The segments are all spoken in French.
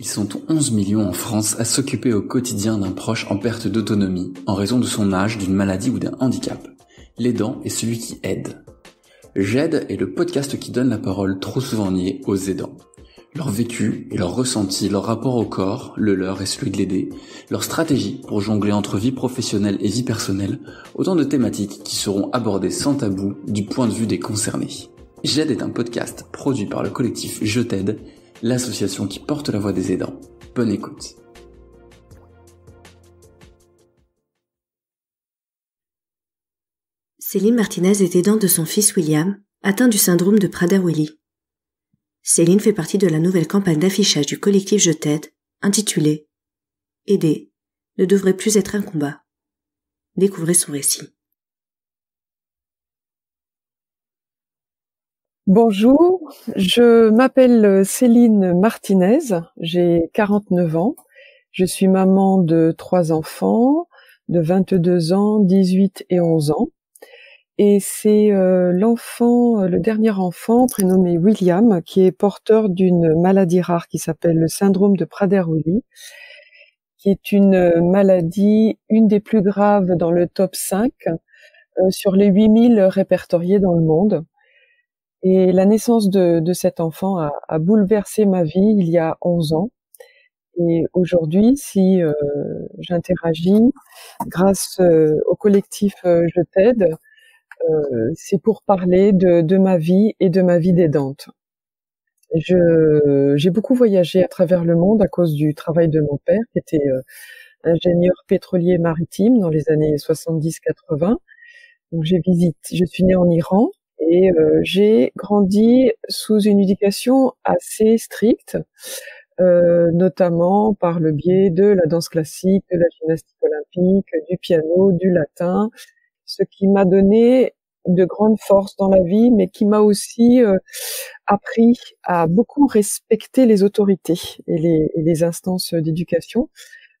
Ils sont 11 millions en France à s'occuper au quotidien d'un proche en perte d'autonomie en raison de son âge, d'une maladie ou d'un handicap. L'aidant est celui qui aide. J'aide est le podcast qui donne la parole trop souvent niée aux aidants. Leur vécu et leur ressenti, leur rapport au corps, le leur et celui de l'aider, leur stratégie pour jongler entre vie professionnelle et vie personnelle, autant de thématiques qui seront abordées sans tabou du point de vue des concernés. J'aide est un podcast produit par le collectif Je t'aide, l'association qui porte la voix des aidants. Bonne écoute. Céline Martinez est aidante de son fils William, atteint du syndrome de Prader-Willi. Céline fait partie de la nouvelle campagne d'affichage du collectif Je t'aide, intitulée « Aider ne devrait plus être un combat ». Découvrez son récit. Bonjour, je m'appelle Céline Martinez, j'ai 49 ans, je suis maman de 3 enfants de 22 ans, 18 et 11 ans. Et c'est le dernier enfant prénommé William qui est porteur d'une maladie rare qui s'appelle le syndrome de Prader-Willi, qui est une maladie, une des plus graves dans le top 5 sur les 8000 répertoriés dans le monde. Et la naissance de cet enfant a bouleversé ma vie il y a 11 ans. Et aujourd'hui, si j'interagis grâce au collectif Je t'aide, c'est pour parler de ma vie et de ma vie d'aidante. J'ai beaucoup voyagé à travers le monde à cause du travail de mon père, qui était ingénieur pétrolier maritime dans les années 70-80. Donc je suis née en Iran et j'ai grandi sous une éducation assez stricte, notamment par le biais de la danse classique, de la gymnastique olympique, du piano, du latin, ce qui m'a donné de grandes forces dans la vie, mais qui m'a aussi appris à beaucoup respecter les autorités et les instances d'éducation.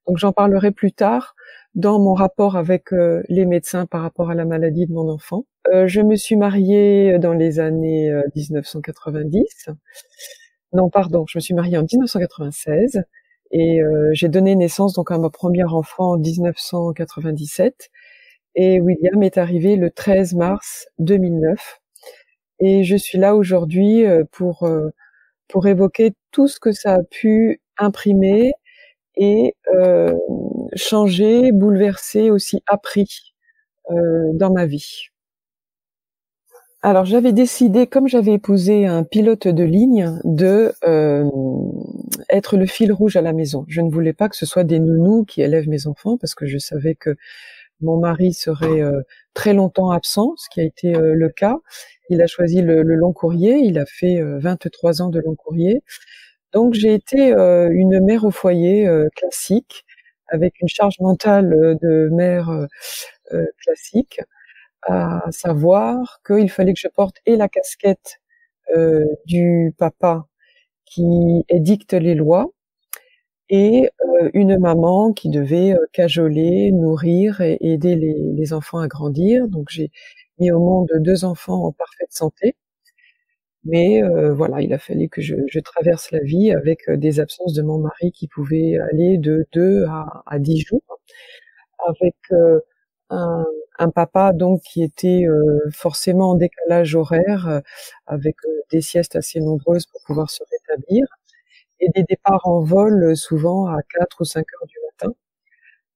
Donc j'en parlerai plus tard dans mon rapport avec les médecins par rapport à la maladie de mon enfant. Je me suis mariée dans les années 1990. Non, pardon, je me suis mariée en 1996 et j'ai donné naissance donc à ma première enfant en 1997. Et William est arrivé le 13 mars 2009. Et je suis là aujourd'hui pour évoquer tout ce que ça a pu imprimer et changer, bouleverser, aussi appris dans ma vie. Alors j'avais décidé, comme j'avais épousé un pilote de ligne, de être le fil rouge à la maison. Je ne voulais pas que ce soit des nounous qui élèvent mes enfants parce que je savais que mon mari serait très longtemps absent, ce qui a été le cas. Il a choisi le long courrier, il a fait 23 ans de long courrier. Donc j'ai été une mère au foyer classique, avec une charge mentale de mère classique, à savoir qu'il fallait que je porte et la casquette du papa qui édicte les lois, et une maman qui devait cajoler, nourrir et aider les enfants à grandir. Donc j'ai mis au monde 2 enfants en parfaite santé. Mais voilà, il a fallu que je traverse la vie avec des absences de mon mari qui pouvaient aller de 2 à 10 jours, avec un papa donc qui était forcément en décalage horaire, avec des siestes assez nombreuses pour pouvoir se rétablir, et des départs en vol souvent à 4 ou 5 heures du matin.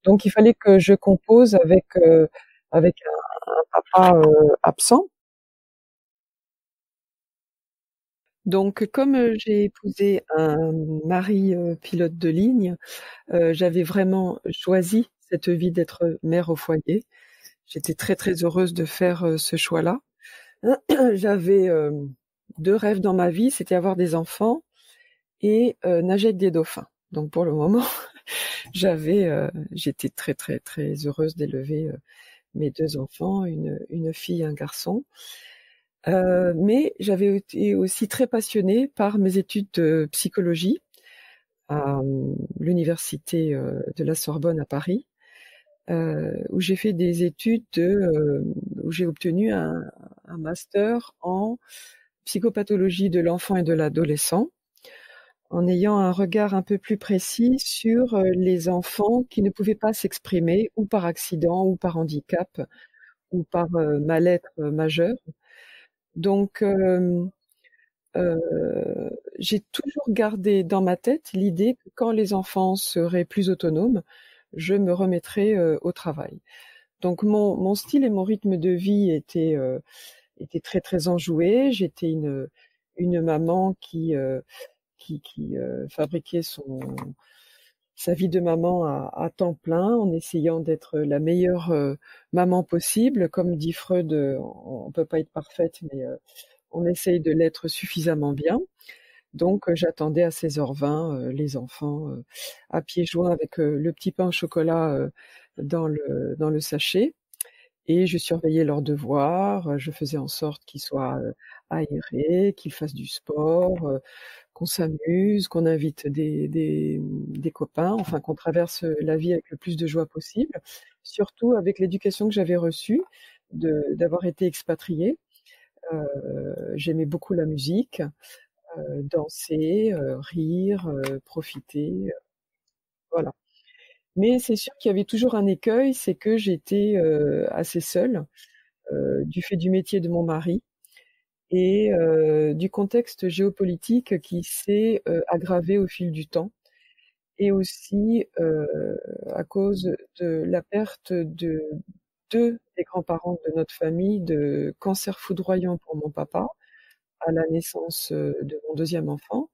Donc il fallait que je compose avec un papa absent. Donc comme j'ai épousé un mari pilote de ligne, j'avais vraiment choisi cette vie d'être mère au foyer. J'étais très, très heureuse de faire ce choix-là. J'avais 2 rêves dans ma vie, c'était avoir des enfants et nager avec des dauphins. Donc pour le moment, j'étais très, très, très heureuse d'élever mes 2 enfants, une fille et un garçon. Mais j'avais été aussi très passionnée par mes études de psychologie à l'université de la Sorbonne à Paris, où j'ai fait des études où j'ai obtenu un master en psychopathologie de l'enfant et de l'adolescent, en ayant un regard un peu plus précis sur les enfants qui ne pouvaient pas s'exprimer, ou par accident, ou par handicap, ou par mal-être majeur. Donc, j'ai toujours gardé dans ma tête l'idée que quand les enfants seraient plus autonomes, je me remettrais au travail. Donc mon style et mon rythme de vie étaient très très enjoués. J'étais une maman qui fabriquait sa vie de maman à temps plein, en essayant d'être la meilleure maman possible. Comme dit Freud, on peut pas être parfaite, mais on essaye de l'être suffisamment bien. Donc j'attendais à 16h20 les enfants à pieds joints avec le petit pain au chocolat dans le sachet, et je surveillais leurs devoirs. Je faisais en sorte qu'ils soient aérés, qu'ils fassent du sport, qu'on s'amuse, qu'on invite des copains, enfin qu'on traverse la vie avec le plus de joie possible, surtout avec l'éducation que j'avais reçue d'avoir été expatriée. J'aimais beaucoup la musique, danser, rire, profiter, voilà. Mais c'est sûr qu'il y avait toujours un écueil, c'est que j'étais assez seule, du fait du métier de mon mari et du contexte géopolitique qui s'est aggravé au fil du temps, et aussi à cause de la perte de 2 des grands-parents de notre famille, de cancer foudroyant pour mon papa à la naissance de mon deuxième enfant,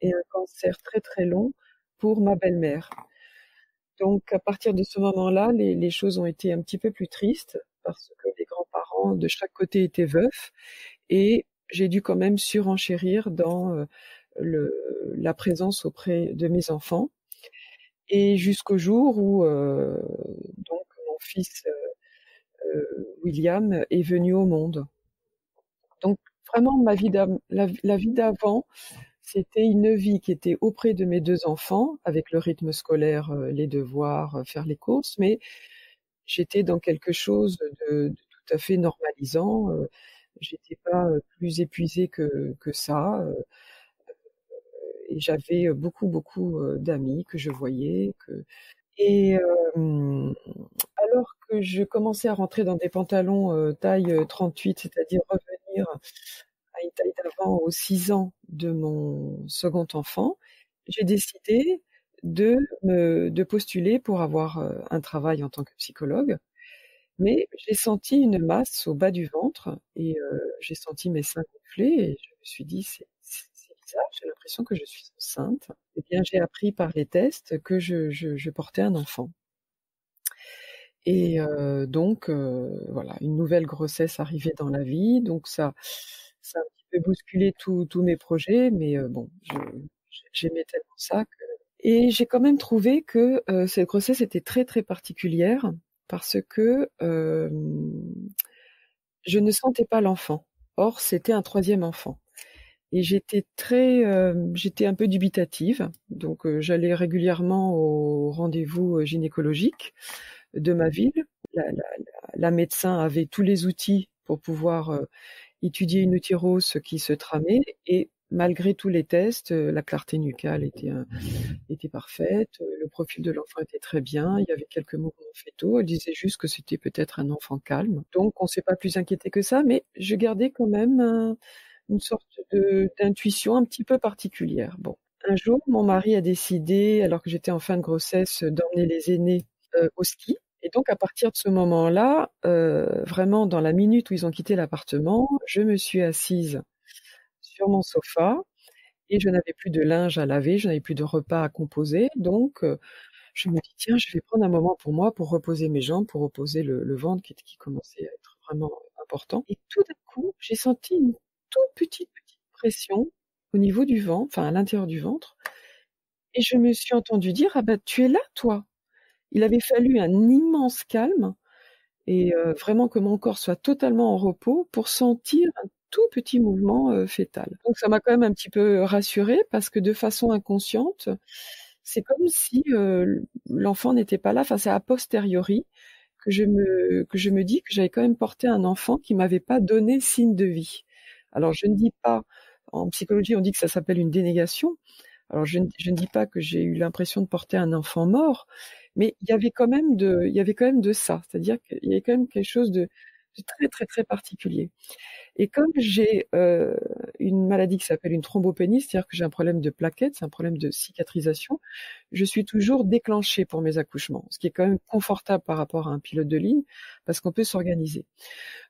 et un cancer très très long pour ma belle-mère. Donc à partir de ce moment-là, les choses ont été un petit peu plus tristes, parce que les grands-parents de chaque côté étaient veufs, et j'ai dû quand même surenchérir dans la présence auprès de mes enfants, et jusqu'au jour où donc mon fils William est venu au monde. Donc vraiment la vie d'avant, c'était une vie qui était auprès de mes 2 enfants, avec le rythme scolaire, les devoirs, faire les courses, mais j'étais dans quelque chose de tout à fait normalisant. J'étais pas plus épuisée que ça, et j'avais beaucoup d'amis que je voyais, et alors que je commençais à rentrer dans des pantalons taille 38, c'est-à-dire revenir à une taille d'avant aux 6 ans de mon second enfant, j'ai décidé de postuler pour avoir un travail en tant que psychologue. Mais j'ai senti une masse au bas du ventre, et j'ai senti mes seins gonfler, et je me suis dit: C'est bizarre, j'ai l'impression que je suis enceinte. Eh bien, j'ai appris par les tests que je portais un enfant. Et donc voilà, une nouvelle grossesse arrivait dans la vie, donc ça a un petit peu bousculé tous mes projets, mais bon, j'aimais tellement ça que... Et j'ai quand même trouvé que cette grossesse était très très particulière, parce que je ne sentais pas l'enfant. Or, c'était un 3e enfant. Et j'étais un peu dubitative, donc j'allais régulièrement au rendez-vous gynécologique de ma ville. La médecin avait tous les outils pour pouvoir étudier une utérose qui se tramait, et malgré tous les tests, la clarté nucale était parfaite, le profil de l'enfant était très bien, il y avait quelques mouvements fétaux, elle disait juste que c'était peut-être un enfant calme. Donc on s'est pas plus inquiété que ça, mais je gardais quand même une sorte d'intuition un petit peu particulière. Bon, un jour, mon mari a décidé, alors que j'étais en fin de grossesse, d'emmener les aînés au ski. Et donc à partir de ce moment-là, vraiment dans la minute où ils ont quitté l'appartement, je me suis assise sur mon sofa, et je n'avais plus de linge à laver, je n'avais plus de repas à composer, donc je me dis: tiens, je vais prendre un moment pour moi, pour reposer mes jambes, pour reposer le ventre qui commençait à être vraiment important. Et tout d'un coup, j'ai senti une toute petite pression au niveau du ventre, enfin à l'intérieur du ventre, et je me suis entendue dire: ah bah tu es là, toi. Il avait fallu un immense calme, et vraiment que mon corps soit totalement en repos pour sentir un tout petit mouvement fœtal. Donc ça m'a quand même un petit peu rassurée, parce que de façon inconsciente, c'est comme si l'enfant n'était pas là. Enfin, c'est a posteriori que je me dis que j'avais quand même porté un enfant qui m'avait pas donné signe de vie. Alors je ne dis pas, en psychologie on dit que ça s'appelle une dénégation. Alors je ne dis pas que j'ai eu l'impression de porter un enfant mort, mais il y avait quand même de ça. C'est-à-dire qu'il y avait quand même quelque chose de très, très, très particulier. Et comme j'ai une maladie qui s'appelle une thrombopénie, c'est-à-dire que j'ai un problème de plaquettes, c'est un problème de cicatrisation, je suis toujours déclenchée pour mes accouchements, ce qui est quand même confortable par rapport à un pilote de ligne, parce qu'on peut s'organiser.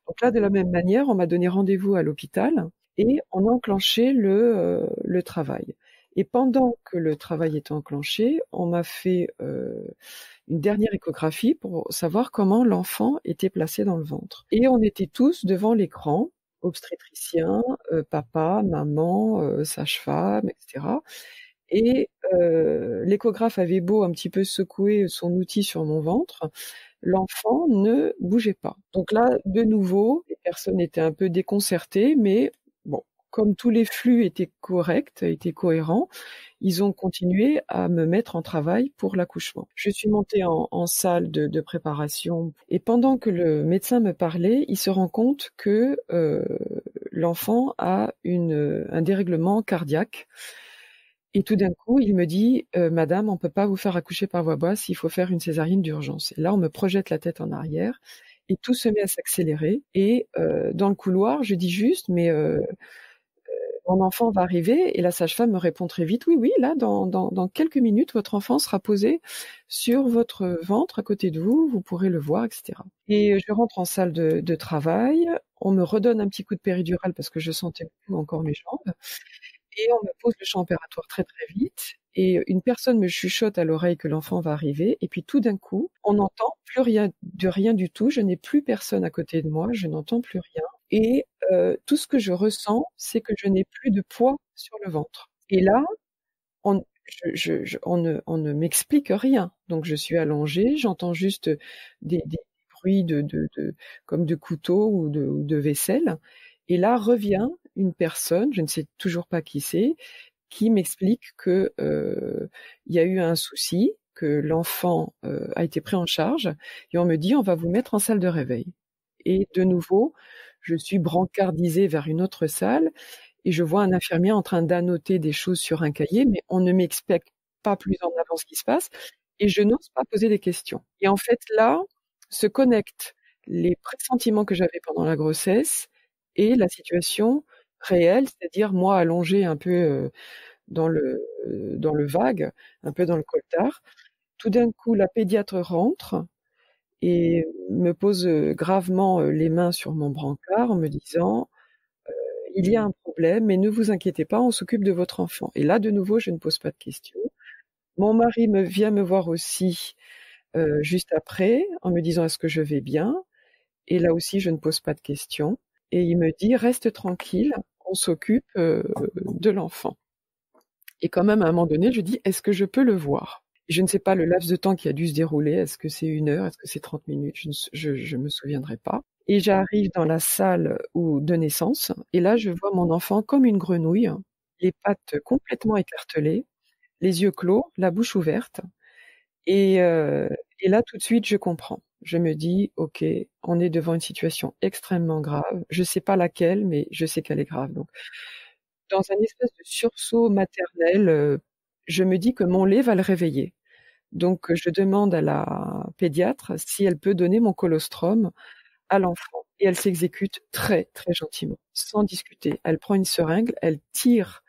Donc là, de la même manière, on m'a donné rendez-vous à l'hôpital et on a enclenché le travail. Et pendant que le travail était enclenché, on m'a fait une dernière échographie pour savoir comment l'enfant était placé dans le ventre. Et on était tous devant l'écran, obstétricien, papa, maman, sage-femme, etc. Et l'échographe avait beau un petit peu secouer son outil sur mon ventre, l'enfant ne bougeait pas. Donc là, de nouveau, les personnes étaient un peu déconcertées, mais bon, comme tous les flux étaient corrects, étaient cohérents, ils ont continué à me mettre en travail pour l'accouchement. Je suis montée en salle de préparation et pendant que le médecin me parlait, il se rend compte que l'enfant a un dérèglement cardiaque. Et tout d'un coup, il me dit, Madame, on peut pas vous faire accoucher par voie basse, il faut faire une césarienne d'urgence. Et là, on me projette la tête en arrière et tout se met à s'accélérer. Et dans le couloir, je dis juste, mais mon enfant va arriver. Et la sage-femme me répond très vite, oui, là, dans quelques minutes, votre enfant sera posé sur votre ventre à côté de vous, vous pourrez le voir, etc. Et je rentre en salle de travail. On me redonne un petit coup de péridurale parce que je sentais plus encore mes jambes. Et on me pose le champ opératoire très très vite. Et une personne me chuchote à l'oreille que l'enfant va arriver. Et puis tout d'un coup, on n'entend plus rien du tout. Je n'ai plus personne à côté de moi. Je n'entends plus rien. Et tout ce que je ressens, c'est que je n'ai plus de poids sur le ventre. Et là, on ne m'explique rien. Donc je suis allongée, j'entends juste des bruits comme de couteau ou de vaisselle. Et là revient une personne, je ne sais toujours pas qui c'est, qui m'explique que il y a eu un souci, que l'enfant a été pris en charge, et on me dit on va vous mettre en salle de réveil. Et de nouveau, je suis brancardisée vers une autre salle et je vois un infirmier en train d'annoter des choses sur un cahier, mais on ne m'explique pas plus en avant ce qui se passe et je n'ose pas poser des questions. Et en fait, là, se connectent les pressentiments que j'avais pendant la grossesse et la situation réelle, c'est-à-dire moi allongée un peu dans le vague, un peu dans le coltard. Tout d'un coup, la pédiatre rentre et me pose gravement les mains sur mon brancard en me disant il y a un problème, mais ne vous inquiétez pas, on s'occupe de votre enfant. Et là, de nouveau, je ne pose pas de questions. Mon mari vient me voir aussi juste après en me disant est-ce que je vais bien. Et là aussi, je ne pose pas de questions. Et il me dit reste tranquille, on s'occupe de l'enfant. Et quand même, à un moment donné, je dis est-ce que je peux le voir? Je ne sais pas le laps de temps qui a dû se dérouler. Est-ce que c'est 1 heure? Est-ce que c'est 30 minutes? Je me souviendrai pas. Et j'arrive dans la salle de naissance. Et là, je vois mon enfant comme une grenouille, les pattes complètement écartelées, les yeux clos, la bouche ouverte. Et là, tout de suite, je comprends. Je me dis, OK, on est devant une situation extrêmement grave. Je sais pas laquelle, mais je sais qu'elle est grave. Donc, dans un espèce de sursaut maternel, je me dis que mon lait va le réveiller. Donc, je demande à la pédiatre si elle peut donner mon colostrum à l'enfant. Et elle s'exécute très, très gentiment, sans discuter. Elle prend une seringue, elle tire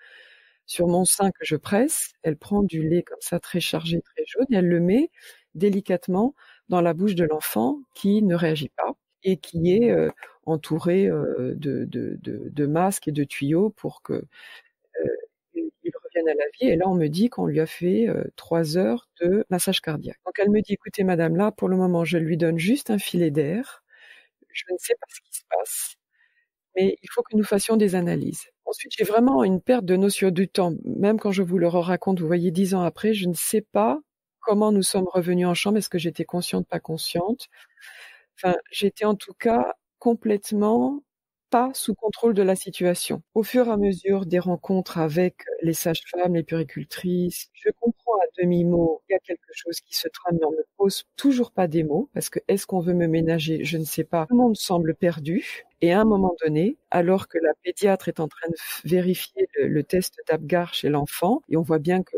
sur mon sein que je presse, elle prend du lait comme ça, très chargé, très jaune, et elle le met délicatement dans la bouche de l'enfant qui ne réagit pas et qui est entouré de masques et de tuyaux pour que il revienne à la vie. Et là, on me dit qu'on lui a fait 3 heures de massage cardiaque. Donc elle me dit, écoutez madame, là, pour le moment, je lui donne juste un filet d'air. Je ne sais pas ce qui se passe, mais il faut que nous fassions des analyses. Ensuite, j'ai vraiment une perte de notion du temps. Même quand je vous le raconte, vous voyez, 10 ans après, je ne sais pas comment nous sommes revenus en chambre. Est-ce que j'étais consciente, pas consciente? Enfin, j'étais en tout cas complètement pas sous contrôle de la situation. Au fur et à mesure des rencontres avec les sages-femmes, les puéricultrices, je comprends à demi-mot qu'il y a quelque chose qui se trame, mais on ne me pose toujours pas des mots, parce que est-ce qu'on veut me ménager? Je ne sais pas. Tout le monde semble perdu. Et à un moment donné, alors que la pédiatre est en train de vérifier le test d'Apgar chez l'enfant, et on voit bien que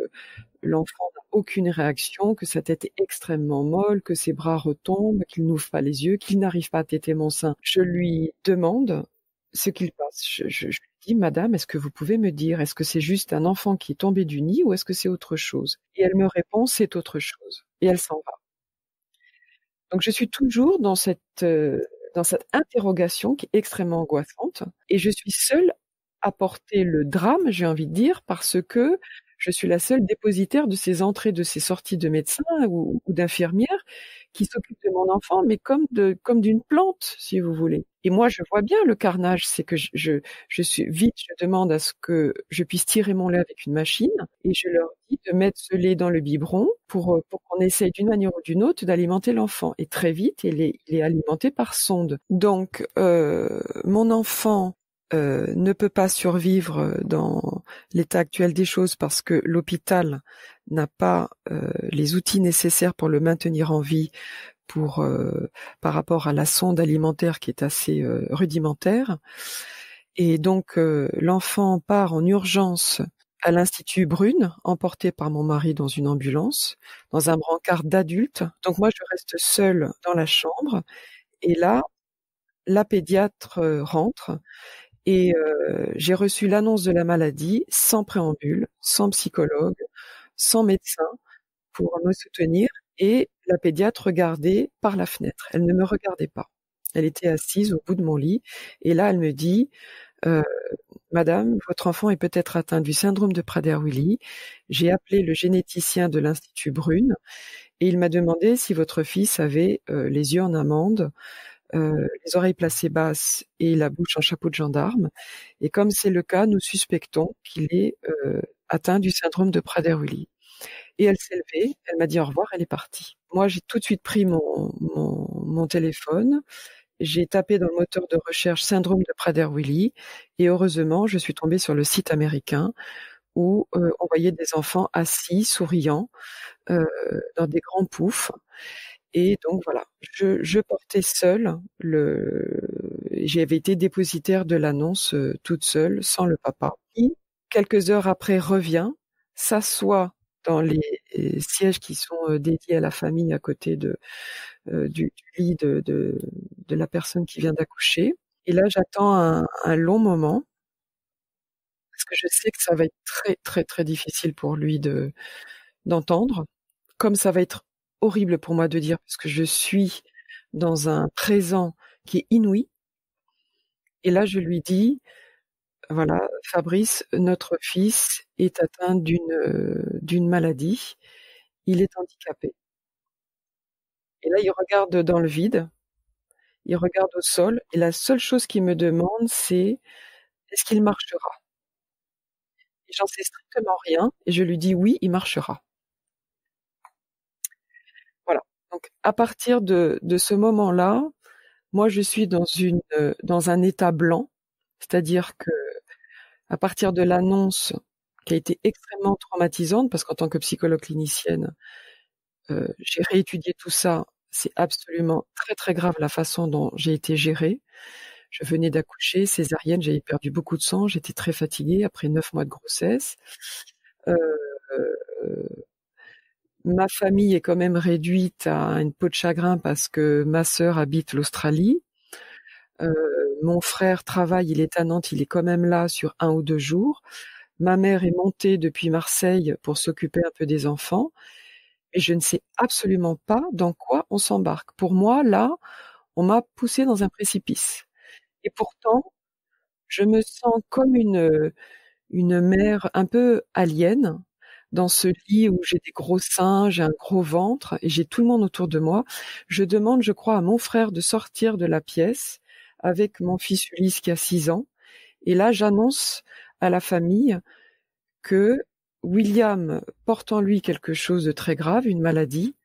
l'enfant n'a aucune réaction, que sa tête est extrêmement molle, que ses bras retombent, qu'il n'ouvre pas les yeux, qu'il n'arrive pas à téter mon sein. Je lui demande ce qu'il passe. Je lui dis, Madame, est-ce que vous pouvez me dire, est-ce que c'est juste un enfant qui est tombé du nid ou est-ce que c'est autre chose? Et elle me répond, c'est autre chose. Et elle s'en va. Donc je suis toujours dans cette interrogation qui est extrêmement angoissante. Et je suis seule à porter le drame, j'ai envie de dire, parce que je suis la seule dépositaire de ces entrées, de ces sorties de médecins ou d'infirmières qui s'occupent de mon enfant, mais comme d'une plante, si vous voulez. Et moi, je vois bien le carnage, c'est que je suis vite, je demande à ce que je puisse tirer mon lait avec une machine, et je leur dis de mettre ce lait dans le biberon pour qu'on essaye d'une manière ou d'une autre d'alimenter l'enfant. Et très vite, il est alimenté par sonde. Donc, mon enfant ne peut pas survivre dans l'état actuel des choses parce que l'hôpital n'a pas les outils nécessaires pour le maintenir en vie par rapport à la sonde alimentaire qui est assez rudimentaire. Et donc l'enfant part en urgence à l'Institut Brune, emporté par mon mari dans une ambulance, dans un brancard d'adulte. Donc moi je reste seule dans la chambre et là la pédiatre rentre. Et j'ai reçu l'annonce de la maladie sans préambule, sans psychologue, sans médecin pour me soutenir. Et la pédiatre regardait par la fenêtre. Elle ne me regardait pas. Elle était assise au bout de mon lit. Et là, elle me dit, Madame, votre enfant est peut-être atteint du syndrome de Prader-Willi. J'ai appelé le généticien de l'Institut Brune et il m'a demandé si votre fils avait les yeux en amande, les oreilles placées basses et la bouche en chapeau de gendarme. Et comme c'est le cas, nous suspectons qu'il est atteint du syndrome de Prader-Willi. Et elle s'est levée, elle m'a dit au revoir, elle est partie. Moi, j'ai tout de suite pris mon téléphone, j'ai tapé dans le moteur de recherche syndrome de Prader-Willi et heureusement, je suis tombée sur le site américain où on voyait des enfants assis, souriants, dans des grands poufs. Et donc voilà, je portais seule j'avais été dépositaire de l'annonce toute seule, sans le papa, qui, quelques heures après, revient, s'assoit dans les sièges qui sont dédiés à la famille à côté du lit de la personne qui vient d'accoucher. Et là, j'attends un long moment, parce que je sais que ça va être très, très, très difficile pour lui d'entendre, comme ça va être horrible pour moi de dire, parce que je suis dans un présent qui est inouï. Et là, je lui dis, voilà, Fabrice, notre fils est atteint d'une maladie, il est handicapé. Et là, il regarde dans le vide, il regarde au sol, et la seule chose qu'il me demande, c'est est-ce qu'il marchera? Et j'en sais strictement rien, et je lui dis oui, il marchera. Voilà. Donc, à partir de ce moment-là, moi, je suis dans un état blanc, c'est-à-dire que à partir de l'annonce qui a été extrêmement traumatisante, parce qu'en tant que psychologue clinicienne, j'ai réétudié tout ça. C'est absolument très, très grave la façon dont j'ai été gérée. Je venais d'accoucher, césarienne, j'avais perdu beaucoup de sang, j'étais très fatiguée après 9 mois de grossesse. Ma famille est quand même réduite à une peau de chagrin parce que ma sœur habite l'Australie. Mon frère travaille, il est à Nantes, il est quand même là sur 1 ou 2 jours. Ma mère est montée depuis Marseille pour s'occuper un peu des enfants. Et je ne sais absolument pas dans quoi on s'embarque. Pour moi, là, on m'a poussée dans un précipice. Et pourtant, je me sens comme une mère un peu alien dans ce lit où j'ai des gros seins, j'ai un gros ventre et j'ai tout le monde autour de moi. Je demande, je crois, à mon frère de sortir de la pièce avec mon fils Ulysse qui a 6 ans. Et là, j'annonce à la famille que William porte en lui quelque chose de très grave, une maladie,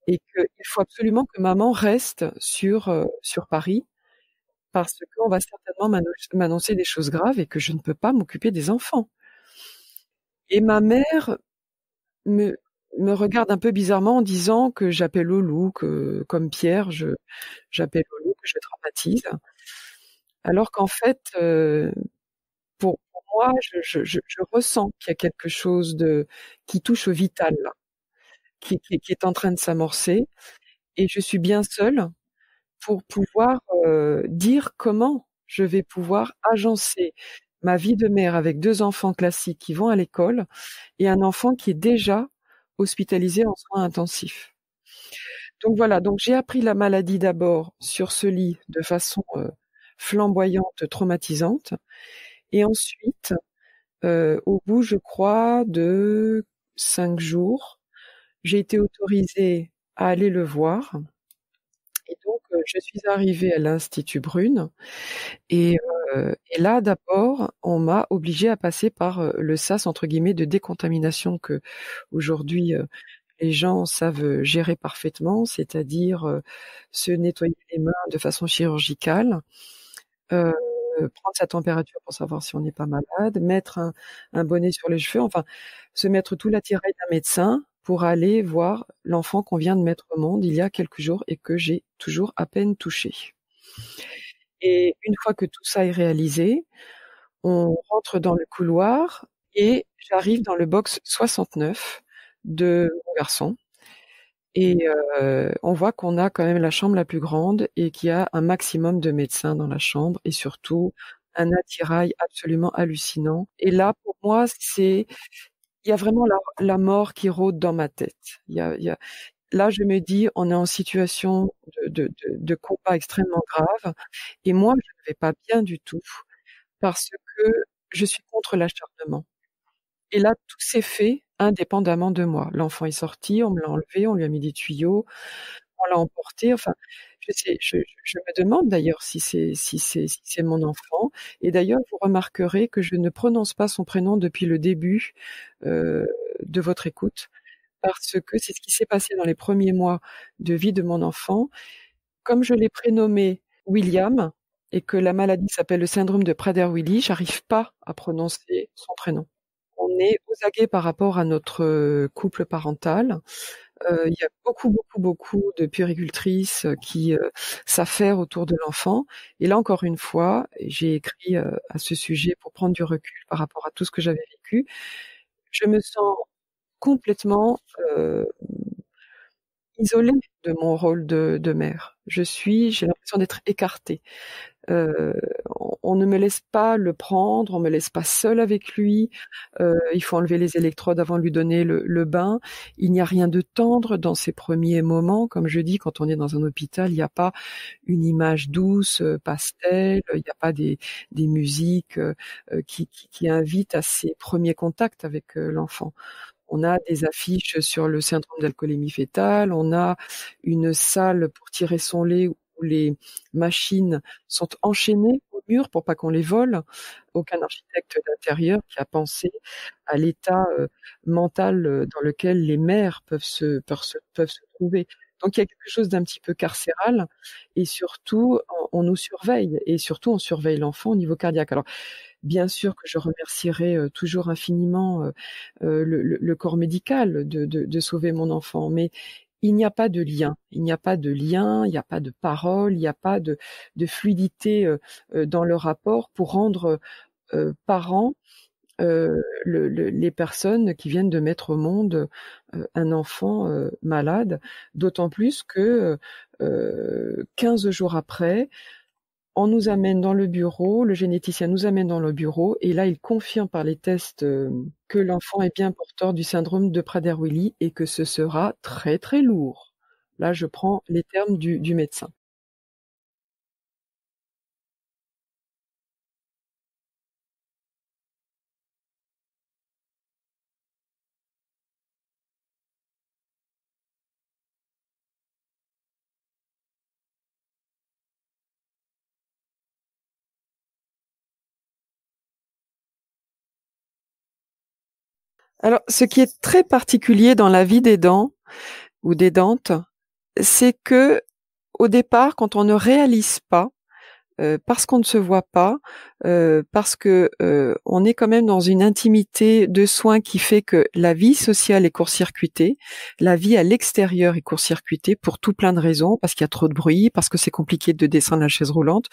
et qu'il faut absolument que maman reste sur Paris parce qu'on va certainement m'annoncer des choses graves et que je ne peux pas m'occuper des enfants. Et ma mère me regarde un peu bizarrement en disant que j'appelle au loup, que comme Pierre, j'appelle au loup, que je traumatise. Alors qu'en fait, pour moi, je ressens qu'il y a quelque chose qui touche au vital, là, qui est en train de s'amorcer, et je suis bien seule pour pouvoir dire comment je vais pouvoir agencer ma vie de mère avec 2 enfants classiques qui vont à l'école et un enfant qui est déjà hospitalisé en soins intensifs. Donc voilà, donc j'ai appris la maladie d'abord sur ce lit de façon flamboyante, traumatisante, et ensuite, au bout, je crois, de 5 jours, j'ai été autorisée à aller le voir. Et donc, je suis arrivée à l'Institut Brune et là, d'abord, on m'a obligée à passer par, le sas entre guillemets «de décontamination» qu'aujourd'hui, les gens savent gérer parfaitement, c'est-à-dire, se nettoyer les mains de façon chirurgicale, prendre sa température pour savoir si on n'est pas malade, mettre un bonnet sur les cheveux, enfin, se mettre tout l'attirail d'un médecin pour aller voir l'enfant qu'on vient de mettre au monde il y a quelques jours et que j'ai toujours à peine touché. Et une fois que tout ça est réalisé, on rentre dans le couloir et j'arrive dans le box 69 de mon garçon. Et on voit qu'on a quand même la chambre la plus grande et qu'il y a un maximum de médecins dans la chambre et surtout un attirail absolument hallucinant. Et là, pour moi, il y a vraiment la mort qui rôde dans ma tête. Là, je me dis, on est en situation de combat extrêmement grave et moi, je ne vais pas bien du tout parce que je suis contre l'acharnement. Et là, tout s'est fait indépendamment de moi. L'enfant est sorti, on me l'a enlevé, on lui a mis des tuyaux, on l'a emporté. Enfin, je me demande d'ailleurs si c'est mon enfant. Et d'ailleurs, vous remarquerez que je ne prononce pas son prénom depuis le début de votre écoute, parce que c'est ce qui s'est passé dans les premiers mois de vie de mon enfant. Comme je l'ai prénommé William et que la maladie s'appelle le syndrome de Prader-Willi, j'arrive pas à prononcer son prénom. On est aux aguets par rapport à notre couple parental. Il y a beaucoup de puéricultrices qui s'affairent autour de l'enfant. Et là, encore une fois, j'ai écrit à ce sujet pour prendre du recul par rapport à tout ce que j'avais vécu. Je me sens complètement isolée de mon rôle de mère. J'ai l'impression d'être écartée. On ne me laisse pas le prendre, on me laisse pas seule avec lui. Il faut enlever les électrodes avant de lui donner le bain. Il n'y a rien de tendre dans ces premiers moments. Comme je dis, quand on est dans un hôpital, il n'y a pas une image douce, pastel, il n'y a pas des musiques qui invitent à ces premiers contacts avec l'enfant. On a des affiches sur le syndrome d'alcoolémie fœtale, on a une salle pour tirer son lait où les machines sont enchaînées au mur pour pas qu'on les vole. Aucun architecte d'intérieur qui a pensé à l'état mental dans lequel les mères peuvent se trouver. Donc il y a quelque chose d'un petit peu carcéral et surtout on nous surveille et surtout on surveille l'enfant au niveau cardiaque. Alors bien sûr que je remercierai toujours infiniment le corps médical de sauver mon enfant, mais il n'y a pas de lien. Il n'y a pas de lien, il n'y a pas de parole, il n'y a pas de fluidité dans le rapport pour rendre parents les personnes qui viennent de mettre au monde un enfant malade, d'autant plus que 15 jours après, on nous amène dans le bureau, le généticien nous amène dans le bureau et là, il confirme par les tests que l'enfant est bien porteur du syndrome de Prader-Willi et que ce sera très, très lourd. Là, je prends les termes du médecin. Alors, ce qui est très particulier dans la vie d'aidant ou d'aidante, c'est que au départ, quand on ne réalise pas parce qu'on ne se voit pas, parce que on est quand même dans une intimité de soins qui fait que la vie sociale est court-circuitée, la vie à l'extérieur est court-circuitée pour tout plein de raisons, parce qu'il y a trop de bruit, parce que c'est compliqué de descendre la chaise roulante,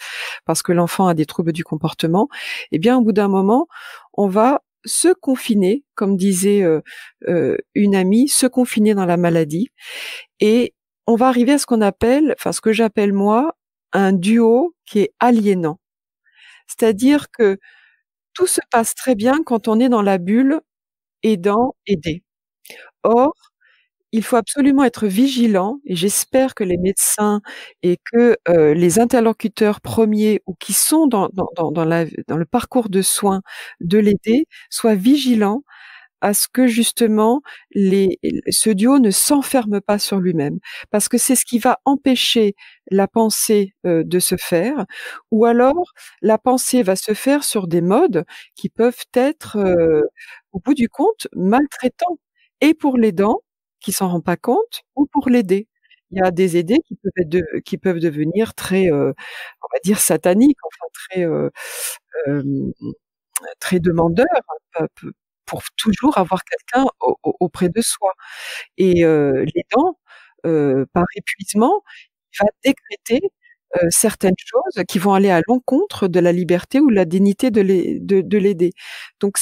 parce que l'enfant a des troubles du comportement. Eh bien, au bout d'un moment, on va se confiner, comme disait une amie, se confiner dans la maladie, et on va arriver à ce qu'on appelle, enfin ce que j'appelle moi, un duo qui est aliénant. C'est-à-dire que tout se passe très bien quand on est dans la bulle aidant-aidé. Or, il faut absolument être vigilant, et j'espère que les médecins et que les interlocuteurs premiers ou qui sont dans le parcours de soins de l'aidé soient vigilants à ce que justement ce duo ne s'enferme pas sur lui-même, parce que c'est ce qui va empêcher la pensée de se faire, ou alors la pensée va se faire sur des modes qui peuvent être, au bout du compte, maltraitants, et pour l'aidant qui s'en rend pas compte, ou pour l'aider. Il y a des aidés qui peuvent devenir très, on va dire sataniques, enfin hem, très demandeurs, pour toujours avoir quelqu'un auprès de soi. Et l'aidant, par épuisement, il va décréter certaines choses qui vont aller à l'encontre de la liberté ou la dignité de l'aider. Donc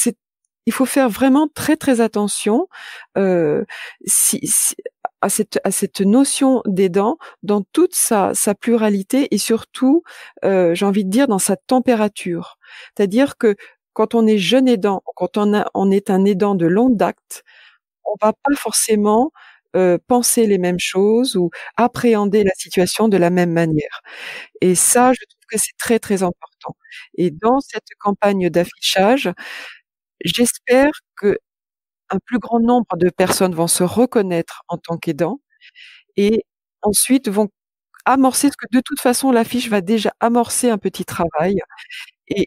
il faut faire vraiment très, très attention à cette notion d'aidant dans toute sa pluralité, et surtout, j'ai envie de dire, dans sa température. C'est-à-dire que quand on est jeune aidant, quand on est un aidant de longue date, on va pas forcément penser les mêmes choses ou appréhender la situation de la même manière. Et ça, je trouve que c'est très, très important. Et dans cette campagne d'affichage, j'espère qu'un plus grand nombre de personnes vont se reconnaître en tant qu'aidants, et ensuite vont amorcer ce que de toute façon l'affiche va déjà amorcer un petit travail, et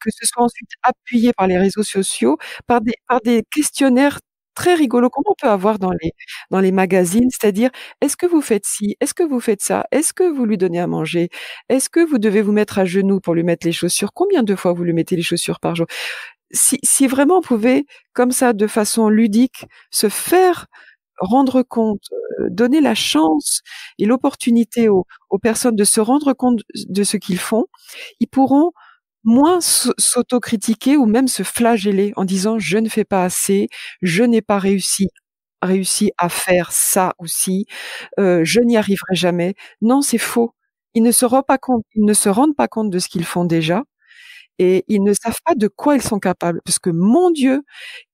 que ce soit ensuite appuyé par les réseaux sociaux, par des questionnaires très rigolos comme on peut avoir dans les magazines, c'est-à-dire: «Est-ce que vous faites ci? Est-ce que vous faites ça? Est-ce que vous lui donnez à manger? Est-ce que vous devez vous mettre à genoux pour lui mettre les chaussures? Combien de fois vous lui mettez les chaussures par jour?» Si vraiment on pouvait, comme ça, de façon ludique, se faire rendre compte, donner la chance et l'opportunité aux personnes de se rendre compte de ce qu'ils font, ils pourront moins s'autocritiquer ou même se flageller en disant: «Je ne fais pas assez, je n'ai pas réussi à faire ça ou ci, je n'y arriverai jamais». Non, c'est faux. Ils ne se rendent pas compte de ce qu'ils font déjà, et ils ne savent pas de quoi ils sont capables, parce que mon Dieu,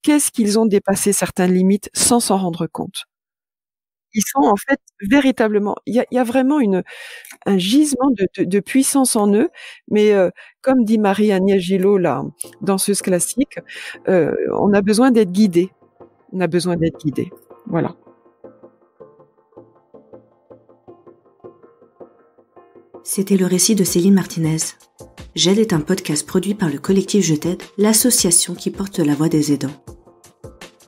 qu'est-ce qu'ils ont dépassé certaines limites sans s'en rendre compte. Ils sont en fait véritablement, il y a vraiment un gisement de puissance en eux, mais comme dit Marie-Agnès Gillot, la danseuse classique, on a besoin d'être guidé. On a besoin d'être guidé. Voilà. C'était le récit de Céline Martinez. JAID est un podcast produit par le collectif Je t'aide, l'association qui porte la voix des aidants.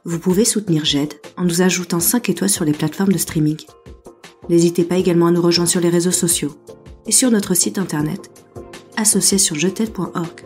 Vous pouvez soutenir JAID en nous ajoutant 5 étoiles sur les plateformes de streaming. N'hésitez pas également à nous rejoindre sur les réseaux sociaux et sur notre site internet associationjetaide.org.